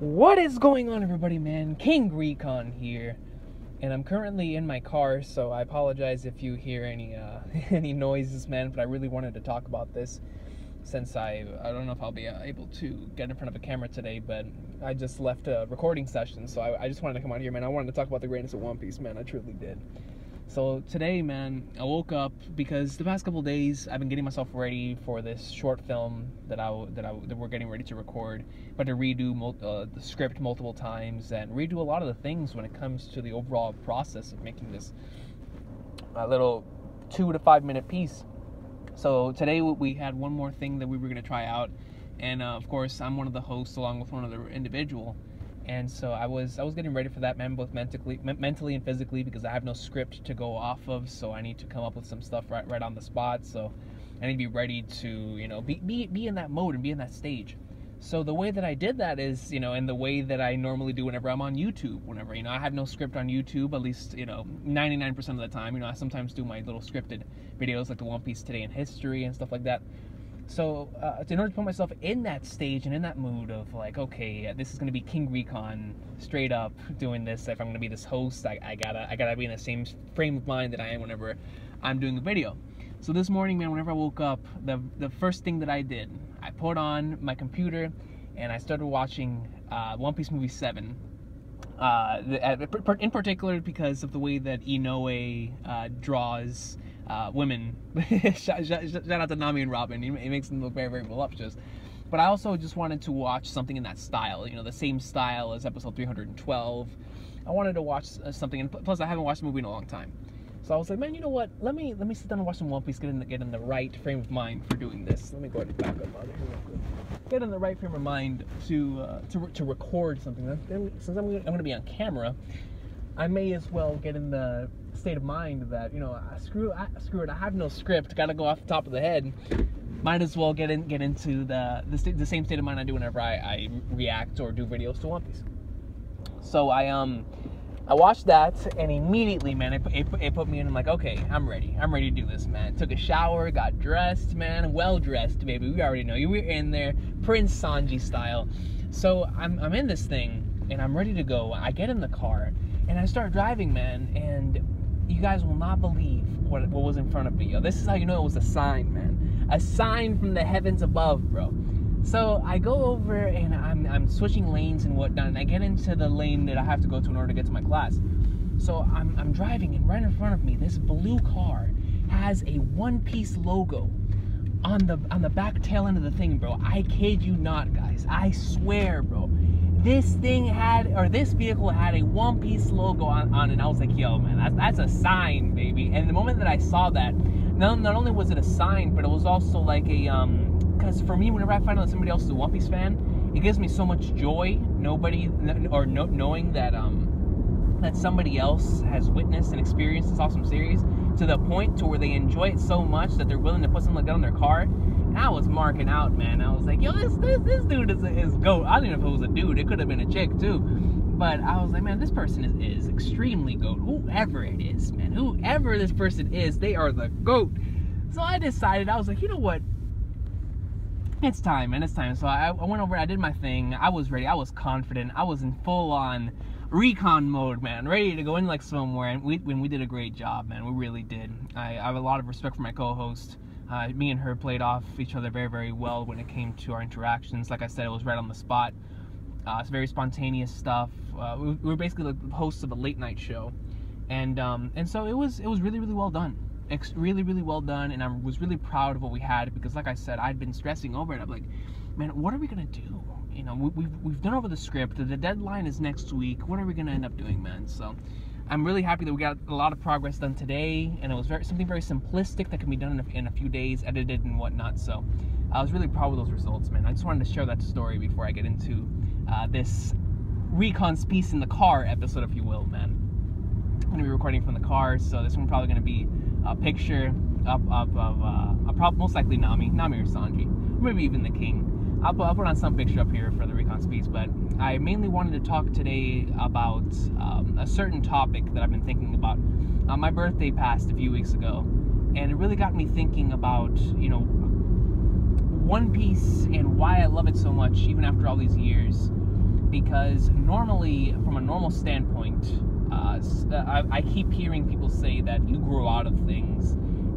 What is going on, everybody, man? King Recon here, and I'm currently in my car, so I apologize if you hear any any noises, man, but I really wanted to talk about this since I don't know if I'll be able to get in front of a camera today, but I just left a recording session, so I just wanted to come out here, man. I wanted to talk about the greatness of One Piece, man. I truly did. So today, man, I woke up because the past couple days I've been getting myself ready for this short film that we're getting ready to record. But to redo the script multiple times and redo a lot of the things when it comes to the overall process of making this little 2 to 5 minute piece. So today we had one more thing that we were going to try out, and of course I'm one of the hosts along with one other individual. And so I was getting ready for that, man, both mentally and physically, because I have no script to go off of, so I need to come up with some stuff right on the spot. So I need to be ready to, you know, be in that mode and be in that stage. So the way that I did that is, you know, in the way that I normally do whenever I'm on YouTube. Whenever, you know, I have no script on YouTube, at least, you know, 99% of the time. You know, I sometimes do my little scripted videos like the One Piece Today in History and stuff like that. So, in order to put myself in that stage and in that mood of like, okay, this is going to be King Recon, straight up doing this. If I'm going to be this host, I gotta be in the same frame of mind that I am whenever I'm doing a video. So this morning, man, whenever I woke up, the first thing that I did, I put on my computer and I started watching One Piece Movie 7. In particular because of the way that Inoue draws women. shout out to Nami and Robin. It makes them look very, very voluptuous. But I also just wanted to watch something in that style, you know, the same style as episode 312. I wanted to watch something, and plus I haven't watched the movie in a long time. So I was like, man, you know what? Let me sit down and watch some One Piece, get in the right frame of mind for doing this. Let me go ahead and back up on it here real quick. Get in the right frame of mind to record something. Since I'm going to be on camera, I may as well get in the state of mind that, you know, screw it. I have no script. Got to go off the top of the head. Might as well get into the same state of mind I do whenever I react or do videos to One Piece. So I watched that, and immediately, man, it put me in. I'm like, okay, I'm ready to do this, man. Took a shower, got dressed, man, well dressed, baby. We already know you were in there, Prince Sanji style. So I'm in this thing, and I'm ready to go. I get in the car, and I start driving, man, and you guys will not believe what was in front of me. Yo, this is how you know it was a sign, man. A sign from the heavens above, bro. So I go over and I'm switching lanes and whatnot, and I get into the lane that I have to go to in order to get to my class. So I'm driving, and right in front of me, this blue car has a One Piece logo on the back tail end of the thing, bro. I kid you not, guys. I swear, bro. This vehicle had a One Piece logo on it. And I was like, yo, man, that's a sign, baby. And the moment that I saw that, not only was it a sign, but it was also like a because for me, whenever I find out somebody else is a One Piece fan, it gives me so much joy. Knowing that that somebody else has witnessed and experienced this awesome series to the point to where they enjoy it so much that they're willing to put something like that on their car. And I was marking out, man. I was like, yo, this dude is GOAT. I don't even know if it was a dude. It could have been a chick too. But I was like, man, this person is extremely GOAT. Whoever it is, man. Whoever this person is, they are the GOAT. So I decided, I was like, you know what? It's time, man. It's time. So I went over, I did my thing. I was ready. I was confident. I was in full-on Recon mode, man. Ready to go in like somewhere. And we did a great job, man. We really did. I have a lot of respect for my co-host. Me and her played off each other very, very well when it came to our interactions. Like I said, it was right on the spot. It's very spontaneous stuff. We were basically the hosts of a late night show. And so it was really, really well done. Really, really well done, and I was really proud of what we had, because like I said, I'd been stressing over it. I'm like, man, what are we gonna do? You know, we've done over the script. The deadline is next week. What are we gonna end up doing, man? So I'm really happy that we got a lot of progress done today, and it was something very simplistic that can be done in a few days, edited and whatnot. So I was really proud of those results, man. I just wanted to share that story before I get into this Recon's Piece in the Car episode, if you will, man. I'm gonna be recording from the car, so this one's probably gonna be a picture of most likely Nami or Sanji, maybe even the King. I'll put on some picture up here for the Recon Speech, but I mainly wanted to talk today about a certain topic that I've been thinking about. My birthday passed a few weeks ago, and it really got me thinking about, you know, One Piece and why I love it so much, even after all these years. because normally, from a normal standpoint, I keep hearing people say that you grow out of things,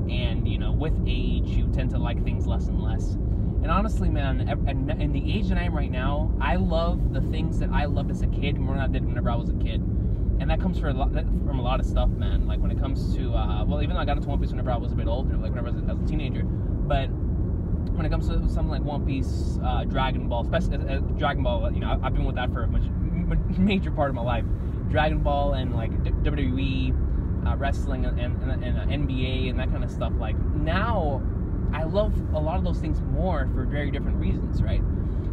and with age you tend to like things less and less. And honestly, man, in the age that I am right now, I love the things that I loved as a kid more than I did whenever I was a kid. And that comes from a lot of stuff, man. Like when it comes to, even though I got into One Piece whenever I was a bit older, like whenever I was a teenager, but when it comes to something like One Piece, Dragon Ball, especially Dragon Ball, I've been with that for a major part of my life. Dragon Ball and like WWE, wrestling and NBA and that kind of stuff. Like now, I love a lot of those things more for very different reasons, right?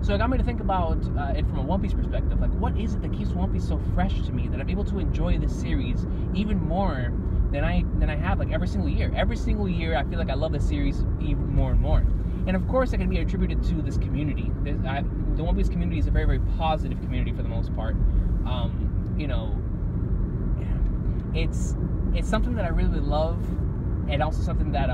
So it got me to think about it from a One Piece perspective. Like, what is it that keeps One Piece so fresh to me that I'm able to enjoy this series even more than I have like every single year? Every single year, I feel like I love this series even more and more. And of course, it can be attributed to this community. The One Piece community is a very, very positive community for the most part. It's something that I really, really love, and also something that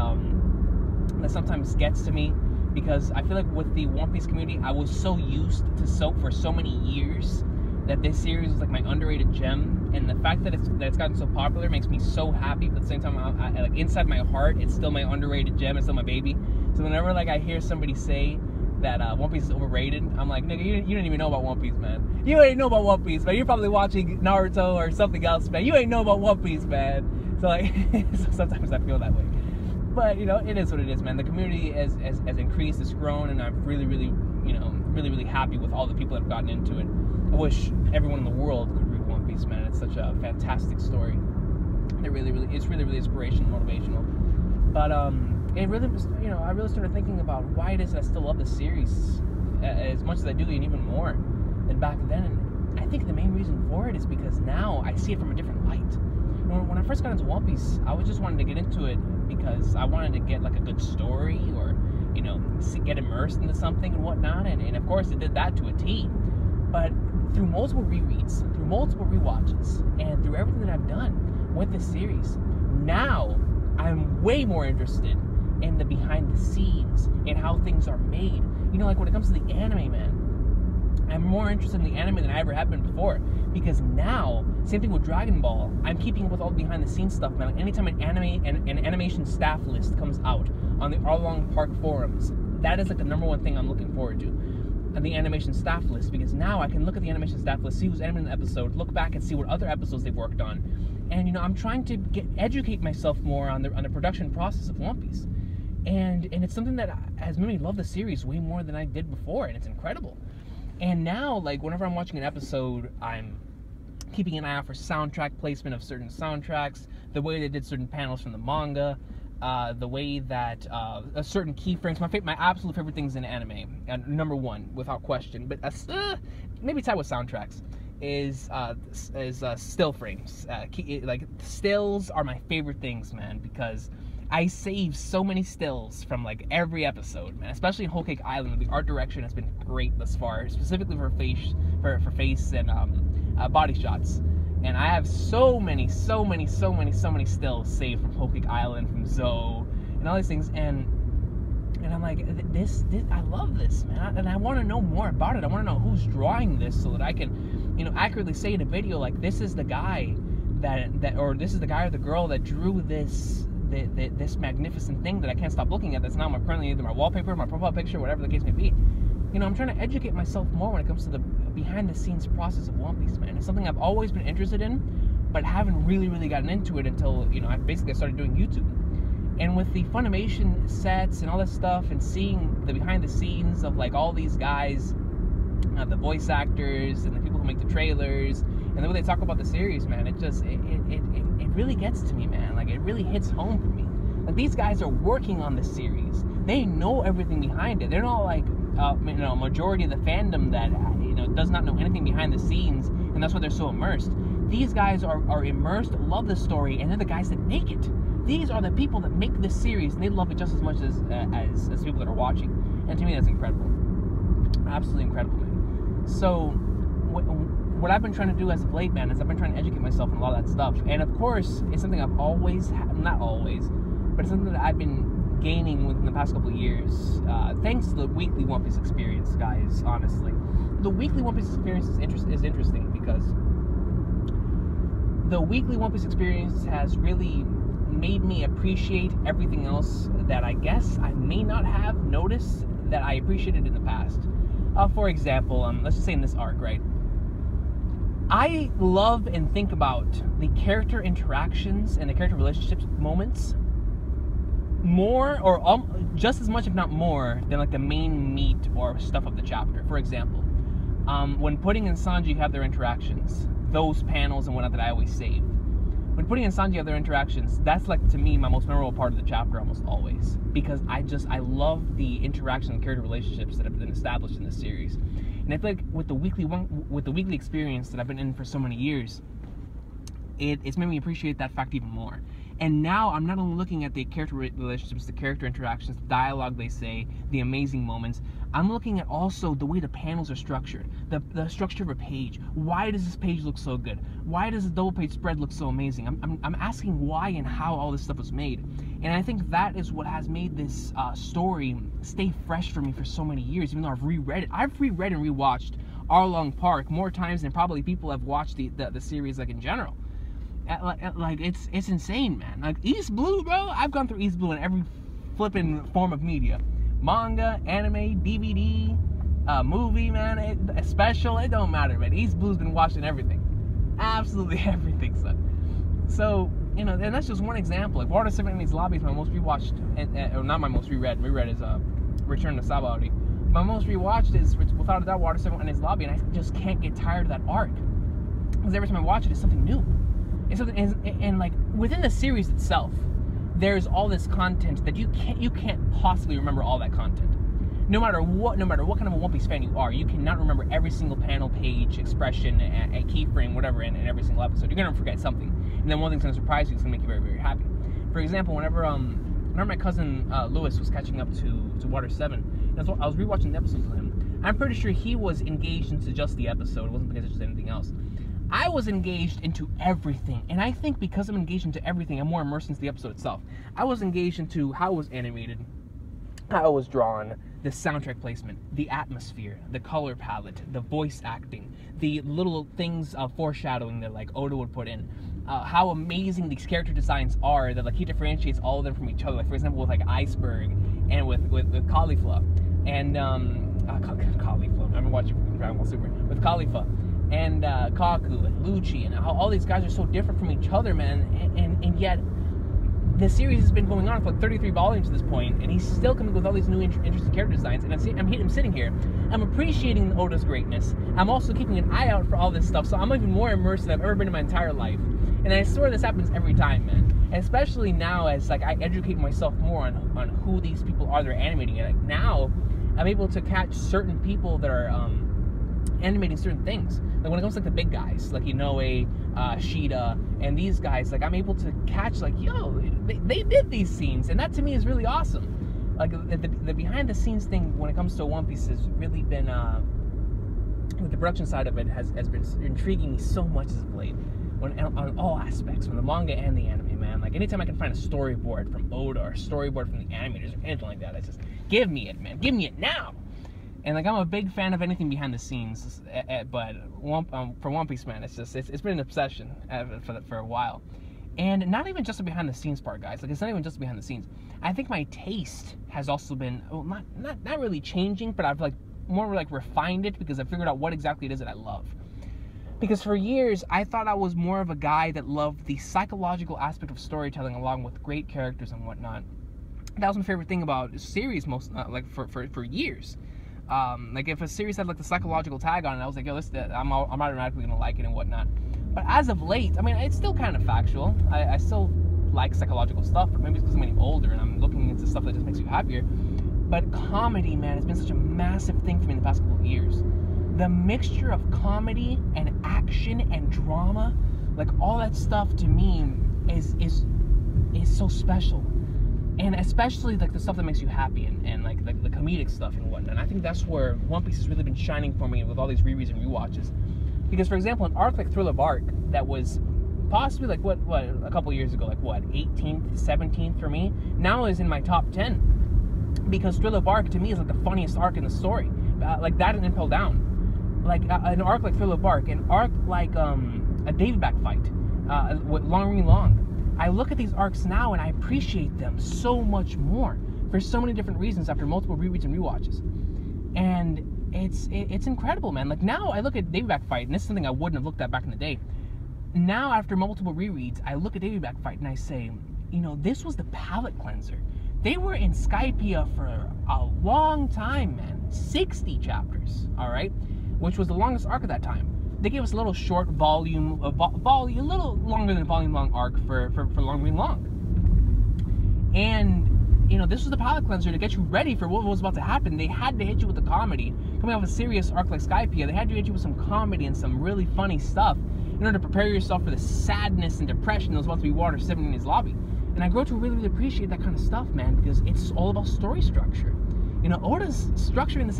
that sometimes gets to me, because I feel like with the One Piece community, I was so used to soap for so many years that this series is like my underrated gem, and the fact that it's gotten so popular makes me so happy. But at the same time, I like inside my heart, it's still my underrated gem. It's still my baby. So whenever like I hear somebody say that One Piece is overrated, I'm like, nigga, you don't even know about One Piece, man. You ain't know about One Piece, man. You're probably watching Naruto or something else, man. You ain't know about One Piece, man. So like, sometimes I feel that way. But it is what it is, man. The community has increased, it's grown, and I'm really, really, really happy with all the people that have gotten into it. I wish everyone in the world could read One Piece, man. It's such a fantastic story. It's really, really inspirational, motivational. But it really was, I really started thinking about why it is that I still love this series as much as I do, and even more than back then. And I think the main reason for it is because now I see it from a different light. When I first got into One Piece, I was just wanting to get into it because I wanted to get like a good story, or get immersed into something and whatnot, and of course it did that to a T. But through multiple rereads, through multiple rewatches, and through everything that I've done with this series, now I'm way more interested in the behind the scenes and how things are made. Like when it comes to the anime, man, I'm more interested in the anime than I ever have been before, because now, same thing with Dragon Ball, I'm keeping up with all the behind the scenes stuff, man. Like anytime an animation staff list comes out on the Arlong Park forums, that is like the #1 thing I'm looking forward to, on the animation staff list, because now I can look at the animation staff list, see who's animating the episode, look back and see what other episodes they've worked on, and I'm trying to educate myself more on the production process of One Piece, and it's something that has made me love the series way more than I did before, and it's incredible. And now, like, whenever I'm watching an episode, I'm keeping an eye out for soundtrack placement of certain soundtracks, the way they did certain panels from the manga, the way that a certain keyframes. My absolute favorite things in anime, and #1 without question, but maybe tied with soundtracks, is still frames. Like stills are my favorite things, man, because I save so many stills from like every episode, man. Especially in Whole Cake Island, the art direction has been great thus far, specifically for face and body shots. And I have so many stills saved from Whole Cake Island, from Zoe, and all these things. And I'm like, this I love this, man, and I want to know more about it. I want to know who's drawing this, so that I can, accurately say in a video, like, this is the guy or this is the guy or the girl that drew this magnificent thing that I can't stop looking at, that's now currently either my wallpaper, my profile picture, whatever the case may be. I'm trying to educate myself more when it comes to the behind-the-scenes process of One Piece, man. It's something I've always been interested in, but haven't really gotten into it until, I started doing YouTube. And with the Funimation sets and all that stuff, and seeing the behind-the-scenes of, like, all these guys, the voice actors, and the people who make the trailers, and the way they talk about the series, man, it really gets to me, man. Like, it really hits home for me. Like, these guys are working on this series. They know everything behind it. They're not like, majority of the fandom that, does not know anything behind the scenes, and that's why they're so immersed. These guys are immersed, love the story, and they're the guys that make it. These are the people that make this series, and they love it just as much as people that are watching. And to me, that's incredible. Absolutely incredible, man. So, what I've been trying to do as of late, man, is I've been trying to educate myself on a lot of that stuff. And of course, it's something I've always not always, but it's something that I've been gaining within the past couple of years, thanks to the weekly One Piece experience, guys, honestly. the weekly One Piece experience is interesting because the weekly One Piece experience has really made me appreciate everything else that I guess I may not have noticed that I appreciated in the past. For example, let's just say in this arc, right? I love and think about the character interactions and the character relationships moments more, or just as much, if not more, than like the main meat or stuff of the chapter. For example, when Pudding and Sanji have their interactions, those panels and whatnot that I always save. When Pudding and Sanji have their interactions, that's like, to me, my most memorable part of the chapter almost always. Because I love the interaction and character relationships that have been established in this series. And I feel like with the weekly experience that I've been in for so many years, it's made me appreciate that fact even more. And now I'm not only looking at the character relationships, the character interactions, the dialogue they say, the amazing moments. I'm looking at also the way the panels are structured, the structure of a page. Why does this page look so good? Why does the double page spread look so amazing? I'm asking why and how all this stuff was made. And I think that is what has made this story stay fresh for me for so many years, even though I've reread it. I've reread and rewatched Arlong Park more times than probably people have watched the series like in general. Like it's insane, man. Like East Blue, bro. I've gone through East Blue in every flipping form of media, manga, anime, DVD, movie, man. A special. It don't matter, man. East Blue's been watching everything, absolutely everything, son. So and that's just one example. Like Water 7 Enemy's Lobby is my most rewatched, or not my most reread. Reread is Return to Sabaody. My most rewatched is without a doubt Water 7 Enemy's Lobby, and I just can't get tired of that arc because every time I watch it, it's something new. And like within the series itself, there's all this content that you can't possibly remember all that content. No matter what kind of a One Piece fan you are, you cannot remember every single panel, page, expression, a keyframe, whatever in every single episode. You're gonna forget something, and then one thing's gonna surprise you. It's gonna make you very, very happy. For example, whenever my cousin Lewis was catching up to Water 7, I was rewatching the episodes with him. I'm pretty sure he was engaged into just the episode. It wasn't because of anything else. I was engaged into everything, and I think because I'm engaged into everything, I'm more immersed into the episode itself. I was engaged into how it was animated, how it was drawn, the soundtrack placement, the atmosphere, the color palette, the voice acting, the little things of foreshadowing that like Oda would put in, how amazing these character designs are that like he differentiates all of them from each other. Like for example, with like Iceberg and with Caulifla and Caulifla. I've been watching Dragon Ball Super with Caulifla. And Kaku and Lucci, and how all these guys are so different from each other, man, and yet the series has been going on for like 33 volumes at this point, and he's still coming with all these new interesting character designs, and I'm sitting here, I'm appreciating Oda's greatness. I'm also keeping an eye out for all this stuff, so I'm even more immersed than I've ever been in my entire life. And I swear this happens every time, man. And especially now as like I educate myself more on who these people are that are animating it. Like now, I'm able to catch certain people that are animating certain things. Like when it comes to like the big guys, like Inoue, Shida, and these guys, like I'm able to catch like, yo, they did these scenes, and that to me is really awesome. Like the behind the scenes thing when it comes to One Piece has really been, with the production side of it has been intriguing me so much as of late. On all aspects, from the manga and the anime, man. Like anytime I can find a storyboard from Oda or a storyboard from the animators or anything like that, it's just give me it, man, give me it now. And like I'm a big fan of anything behind the scenes, but for One Piece, man, it's been an obsession for a while, and not even just the behind the scenes part, guys. Like it's not even just behind the scenes. I think my taste has also been not really changing, but I've like more like refined it because I figured out what exactly it is that I love. Because for years I thought I was more of a guy that loved the psychological aspect of storytelling along with great characters and whatnot. That was my favorite thing about series like for years. Like if a series had like the psychological tag on it, I was like, yo, I'm automatically gonna like it and whatnot. But as of late, I mean, it's still kind of factual. I still like psychological stuff, but maybe it's because I'm getting older and I'm looking into stuff that just makes you happier. But comedy, man, has been such a massive thing for me in the past couple of years. The mixture of comedy and action and drama, like all that stuff to me is so special. And especially like the stuff that makes you happy and like the comedic stuff and whatnot. And I think that's where One Piece has really been shining for me with all these rereads and rewatches. Because for example, an arc like Thriller Bark that was possibly like what a couple years ago, like what 18th, 17th for me, now is in my top 10. Because Thriller Bark to me is like the funniest arc in the story, like that and Impel Down. an arc like Thriller Bark, an arc like a Davyback fight, with Long Ring Long. I look at these arcs now and I appreciate them so much more for so many different reasons after multiple rereads and rewatches. And it's incredible, man. Like, now I look at Davyback fight, and this is something I wouldn't have looked at back in the day. Now, after multiple rereads, I look at Davyback fight and I say, you know, this was the palate cleanser. They were in Skypiea for a long time, man. 60 chapters, all right? Which was the longest arc at that time. They gave us a little short volume, a little longer than a volume long arc for Long Ring Long. And, you know, this was the palate cleanser to get you ready for what was about to happen. They had to hit you with the comedy. Coming off a serious arc like Skypiea, they had to hit you with some comedy and some really funny stuff in order to prepare yourself for the sadness and depression that was about to be Water 7 in his lobby. And I grow to really, really appreciate that kind of stuff, man, because it's all about story structure. You know, Oda's structuring this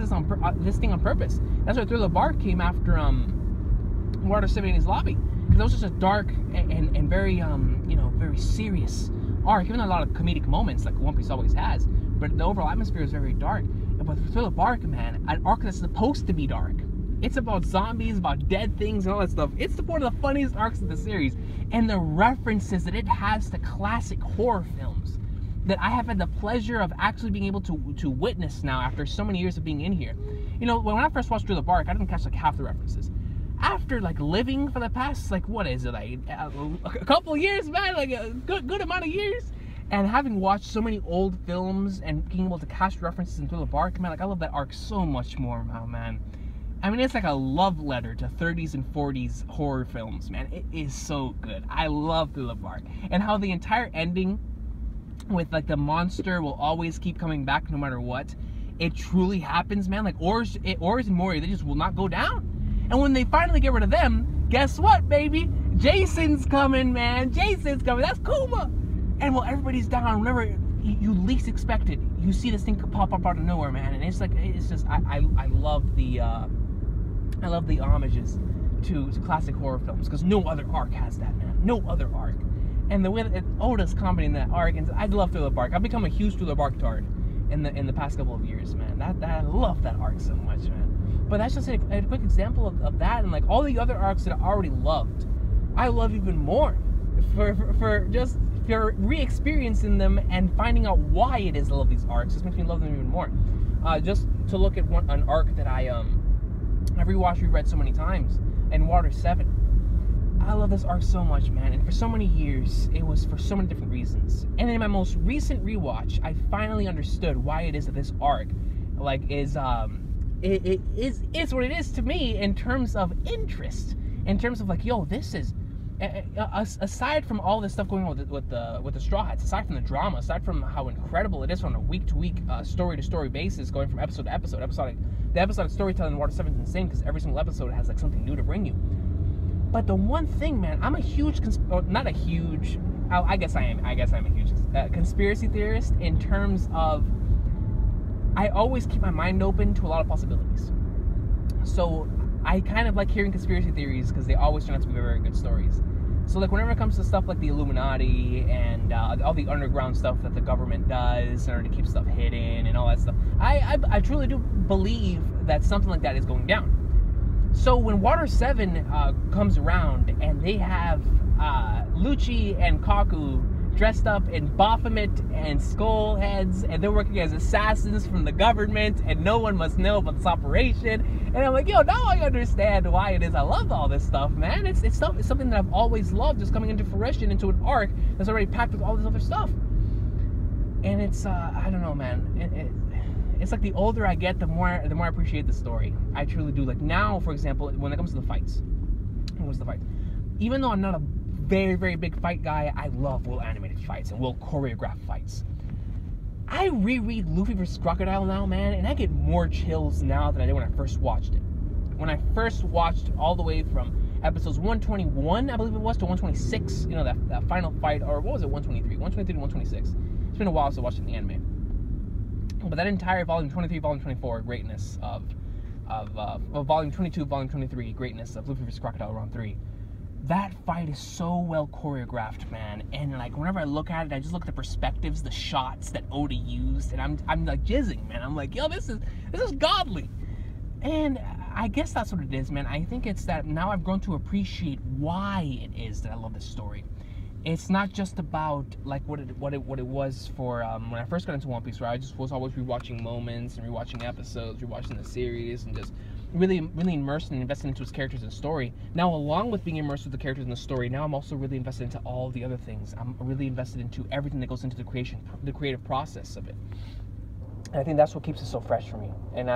thing on purpose. That's why Thriller Bark came after Water 7 in his lobby, because that was just a dark and very you know, very serious arc. Even though a lot of comedic moments like One Piece always has, but the overall atmosphere is very dark. But Thriller Bark, man, an arc that's supposed to be dark. It's about zombies, about dead things, and all that stuff. It's one of the funniest arcs of the series, and the references that it has to classic horror films that I have had the pleasure of actually being able to witness now after so many years of being in here. You know, when I first watched Thriller Bark, I didn't catch like half the references. After like living for the past, like, what is it, like a couple of years, man, like a good amount of years, and having watched so many old films and being able to catch references in Thriller Bark, man, like, I love that arc so much more now, man. I mean, it's like a love letter to 30s and 40s horror films, man. It is so good. I love Thriller Bark. And how the entire ending with, like, the monster will always keep coming back no matter what. It truly happens, man. Like, Ors and Mori, they just will not go down. And when they finally get rid of them, guess what, baby? Jason's coming, man. Jason's coming. That's Kuma. And while everybody's down, whenever you least expect it, you see this thing pop up out of nowhere, man. And it's like, it's just, I love the homages to classic horror films, because no other arc has that, man. No other arc. And the way that Oda's comedy in that arc, and I love Thriller Bark. I've become a huge Thriller Bark tard in the past couple of years, man. I love that arc so much, man. But that's just a quick example of that, and like all the other arcs that I already loved, I love even more for re-experiencing them and finding out why it is I love these arcs. Just makes me love them even more. Just to look at an arc that I've rewatched, reread so many times, and Water 7. I love this arc so much, man, and for so many years, it was for so many different reasons. And in my most recent rewatch, I finally understood why it is that this arc, like, is it is what it is to me in terms of interest, in terms of like, yo, this is, aside from all this stuff going on with the Straw Hats, aside from the drama, aside from how incredible it is on a week-to-week, story-to-story basis, going from episode to episode, the episodic storytelling in Water 7 is insane because every single episode has like something new to bring you. But the one thing, man, I'm a huge, I guess I'm a huge conspiracy theorist in terms of, I always keep my mind open to a lot of possibilities. So I kind of like hearing conspiracy theories because they always turn out to be very, very good stories. So like whenever it comes to stuff like the Illuminati and all the underground stuff that the government does in order to keep stuff hidden and all that stuff, I truly do believe that something like that is going down. So when Water 7 comes around and they have Lucci and Kaku dressed up in Baphomet and skull heads, and they're working as assassins from the government, and no one must know about this operation. And I'm like, yo, now I understand why it is I love all this stuff, man. It's something that I've always loved, just coming into fruition into an arc that's already packed with all this other stuff. And it's I don't know, man. It's like the older I get, the more I appreciate the story. I truly do. Like now, for example, when it comes to the fights, even though I'm not a very, very big fight guy, I love well-animated fights and well-choreographed fights. I reread Luffy vs. Crocodile now, man, and I get more chills now than I did when I first watched it. When I first watched all the way from episodes 121, I believe it was, to 126, you know, that final fight, or what was it, 123? 123 to 126. It's been a while since I watched it in the anime. But that entire volume 23, volume 24 greatness of volume 22, volume 23 greatness of Luffy vs. Crocodile round 3. That fight is so well choreographed, man. And like whenever I look at it, I just look at the perspectives, the shots that Oda used, and I'm like jizzing, man. I'm like, yo, this is godly. And I guess that's what it is, man. I think it's that now I've grown to appreciate why it is that I love this story. It's not just about like what it was for when I first got into One Piece, where I just was always rewatching moments and rewatching episodes, rewatching the series, and just really immersed and invested into its characters and story. Now, along with being immersed with the characters and the story, now I'm also really invested into all the other things. I'm really invested into everything that goes into the creative process of it. And I think that's what keeps it so fresh for me. And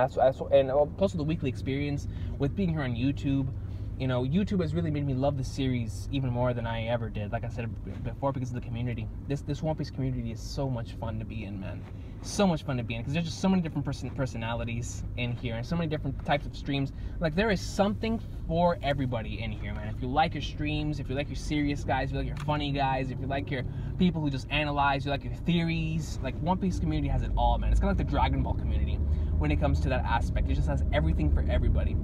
plus the weekly experience with being here on YouTube. You know, YouTube has really made me love the series even more than I ever did. Like I said before, because of the community. This One Piece community is so much fun to be in, man. So much fun to be in, because there's just so many different personalities in here, and so many different types of streams. Like, there is something for everybody in here, man. If you like your streams, if you like your serious guys, if you like your funny guys, if you like your people who just analyze, you like your theories, like, One Piece community has it all, man. It's kind of like the Dragon Ball community when it comes to that aspect. It just has everything for everybody.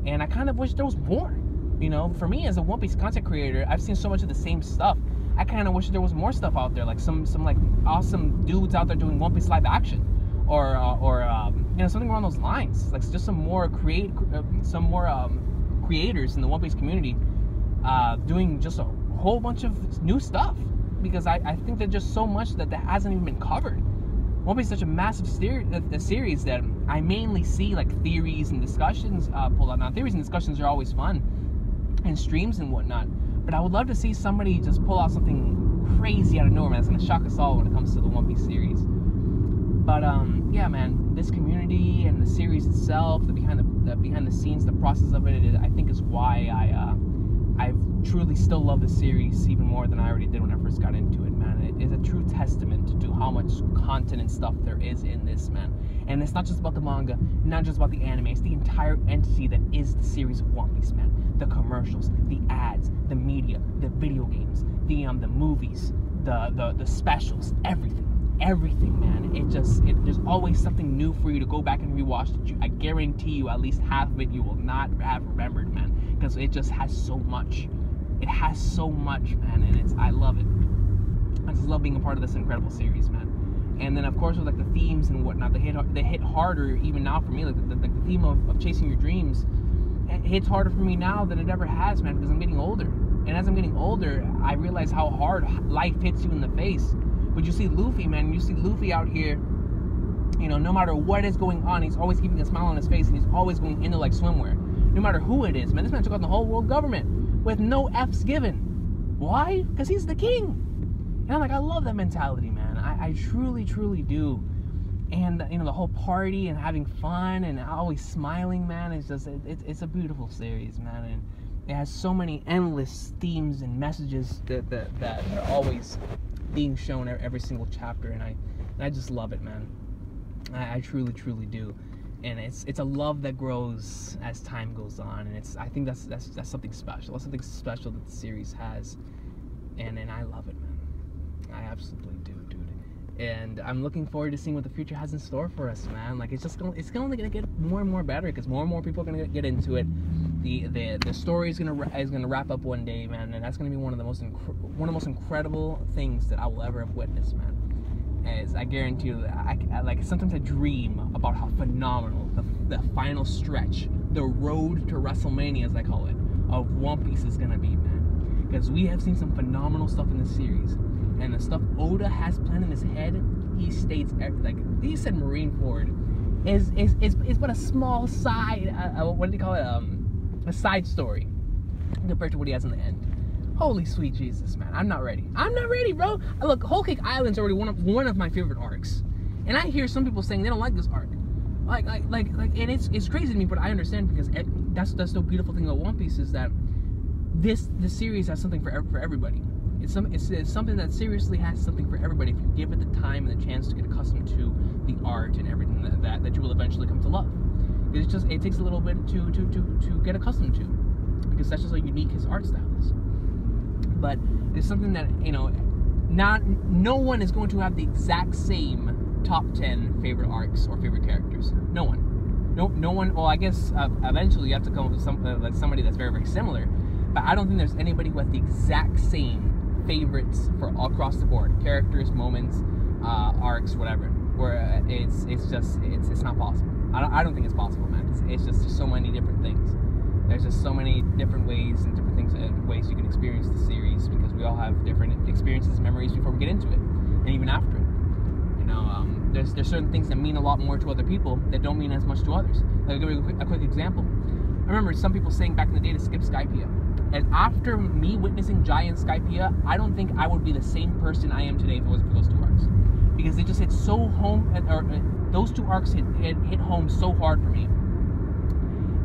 And I kind of wish there was more. You know, for me as a One Piece content creator, I've seen so much of the same stuff. I kind of wish there was more stuff out there, like some like awesome dudes out there doing One Piece live action, or you know, something along those lines. Like just some more creators in the One Piece community doing just a whole bunch of new stuff. Because I think there's just so much that hasn't even been covered. One Piece is such a massive series that I mainly see like theories and discussions pulled out. Now, theories and discussions are always fun, and streams and whatnot. But I would love to see somebody just pull out something crazy out of nowhere, man. That's gonna shock us all when it comes to the One Piece series. But yeah, man, this community and the series itself, the behind the scenes, the process of it, I think is why I truly still love the series even more than I already did when I first got into it, man. It is a true testament to how much content and stuff there is in this, man. And it's not just about the manga, not just about the anime, it's the entire entity that is the series of One Piece, man. The commercials, the ads, the media, the video games, the movies, the specials, everything, man. There's always something new for you to go back and rewatch that I guarantee you at least half of it you will not have remembered, man, because it just has so much. It has so much, man, and I love it. I just love being a part of this incredible series, man. And then, of course, with like the themes and whatnot, they hit harder even now for me. Like the theme of chasing your dreams, it hits harder for me now than it ever has, man, because I'm getting older. And as I'm getting older, I realize how hard life hits you in the face. But you see Luffy, man, you see Luffy out here, you know, no matter what is going on, he's always keeping a smile on his face, and he's always going into like swimwear. No matter who it is, man. This man took out the whole world government with no F's given. Why? Because he's the king. And I'm like, I love that mentality, man. I truly do. And, you know, the whole party and having fun and always smiling, man, it's just, it's a beautiful series, man. And it has so many endless themes and messages that are always being shown every single chapter. And I just love it, man. I truly do. And it's a love that grows as time goes on. And I think that's something special. That's something special that the series has. And I love it, man. I absolutely do, dude. And I'm looking forward to seeing what the future has in store for us, man. Like, it's only gonna get more and more better, because more and more people are gonna get into it. The story is gonna wrap up one day, man, and that's gonna be one of the most incredible things that I will ever have witnessed, man. As I guarantee you, like sometimes I dream about how phenomenal the final stretch, the road to WrestleMania, as I call it, of One Piece is gonna be, man. Because we have seen some phenomenal stuff in this series. And the stuff Oda has planned in his head, he states, like he said, Marineford is but a small side, what do you call it? A side story compared to what he has in the end. Holy sweet Jesus, man! I'm not ready. I'm not ready, bro. Look, Whole Cake Island's already one of my favorite arcs, and I hear some people saying they don't like this arc. Like, and it's crazy to me, but I understand, because that's the beautiful thing about One Piece is that this series has something for everybody. It's something that seriously has something for everybody if you give it the time and the chance to get accustomed to the art and everything that you will eventually come to love. It takes a little bit to get accustomed to, because that's just how unique his art style is. But it's something that, you know, no one is going to have the exact same top 10 favorite arcs or favorite characters. No one. No one. Well, I guess eventually you have to come up with somebody that's very, very similar. But I don't think there's anybody who has the exact same favorites for all across the board, characters, moments, arcs, whatever. Where it's not possible. I don't think it's possible, man. It's just there's so many different things. There's just so many different ways and different things and ways you can experience the series, because we all have different experiences and memories before we get into it, and even after it. You know, there's certain things that mean a lot more to other people that don't mean as much to others. Like, I'll give you a quick example. I remember some people saying back in the day to skip Skypiea. And after me witnessing Giant Skypiea, I don't think I would be the same person I am today if it wasn't for those 2 arcs. Because they just hit so home, or those 2 arcs hit home so hard for me.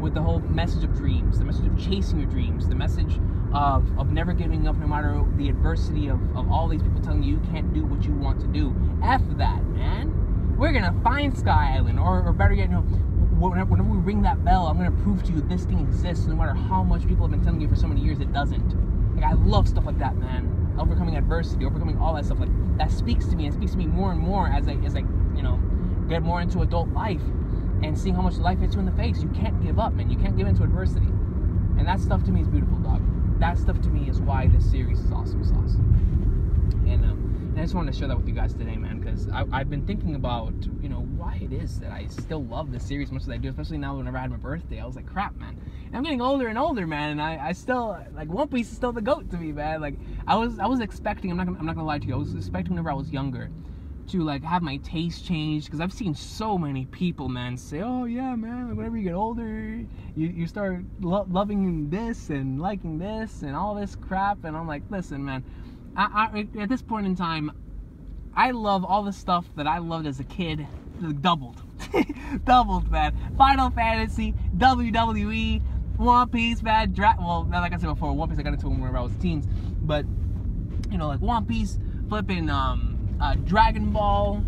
With the whole message of dreams, the message of chasing your dreams, the message of never giving up no matter the adversity of all these people telling you can't do what you want to do. F that, man. We're gonna find Sky Island, or better yet, you know, whenever we ring that bell, I'm gonna prove to you this thing exists, no matter how much people have been telling you for so many years it doesn't. Like, I love stuff like that, man. Overcoming adversity, overcoming all that stuff, like, that speaks to me. It speaks to me more and more as I you know, get more into adult life and seeing how much life hits you in the face. You can't give up, man. You can't give into adversity. And that stuff to me is beautiful, dog. That stuff to me is why this series is awesome sauce. And I just wanted to share that with you guys today, man, because I've been thinking about, you know, why it is that I still love this series as much as I do, especially now whenever I had my birthday. I was like, crap, man. And I'm getting older and older, man, and I still, like, One Piece is still the GOAT to me, man. Like, I was expecting, I'm not gonna lie to you, I was expecting whenever I was younger to, like, have my taste changed, because I've seen so many people, man, say, oh yeah, man, like, whenever you get older, you start loving this and liking this and all this crap. And I'm like, listen, man, I at this point in time, I love all the stuff that I loved as a kid, doubled. Doubled, man. Final Fantasy, WWE, One Piece, man. Well, like I said before, One Piece I got into whenever I was teens, but, you know, like, One Piece, flipping, Dragon Ball,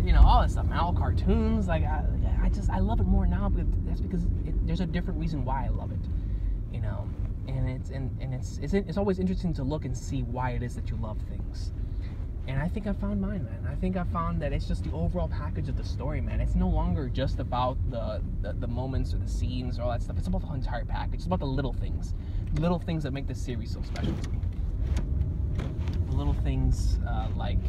you know, all that stuff, man. All cartoons, like, I love it more now, but that's because there's a different reason why I love it, you know. And it's always interesting to look and see why it is that you love things. And I think I found mine, man. I think I found that it's just the overall package of the story, man. It's no longer just about the moments or the scenes or all that stuff. It's about the entire package. It's about the little things that make this series so special to me. The little things, like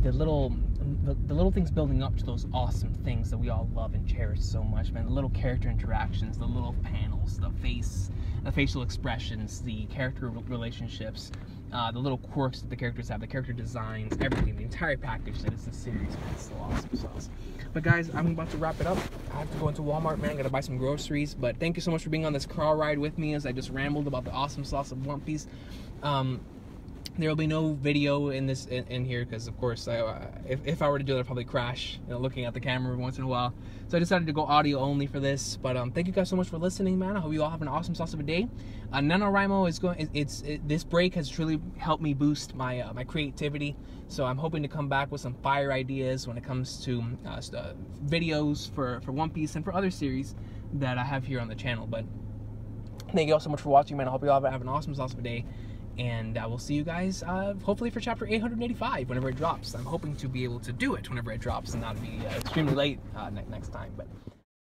the little things building up to those awesome things that we all love and cherish so much, man. The little character interactions, the little panels, the facial expressions, the character relationships, the little quirks that the characters have, the character designs, everything, the entire package that is the series, man. It's so awesome sauce. But guys, I'm about to wrap it up. I have to go into Walmart, man. I gotta buy some groceries. But thank you so much for being on this car ride with me as I just rambled about the awesome sauce of One Piece. There will be no video in here because, of course, if I were to do that, I'd probably crash, you know, looking at the camera once in a while. So I decided to go audio only for this. But thank you guys so much for listening, man. I hope you all have an awesome sauce of a day. NaNoWriMo is going. This break has truly helped me boost my my creativity. So I'm hoping to come back with some fire ideas when it comes to videos for One Piece and for other series that I have here on the channel. But thank you all so much for watching, man. I hope you all have an awesome sauce of a day. And I will see you guys, hopefully, for chapter 885 whenever it drops. I'm hoping to be able to do it whenever it drops and not be extremely late next time. But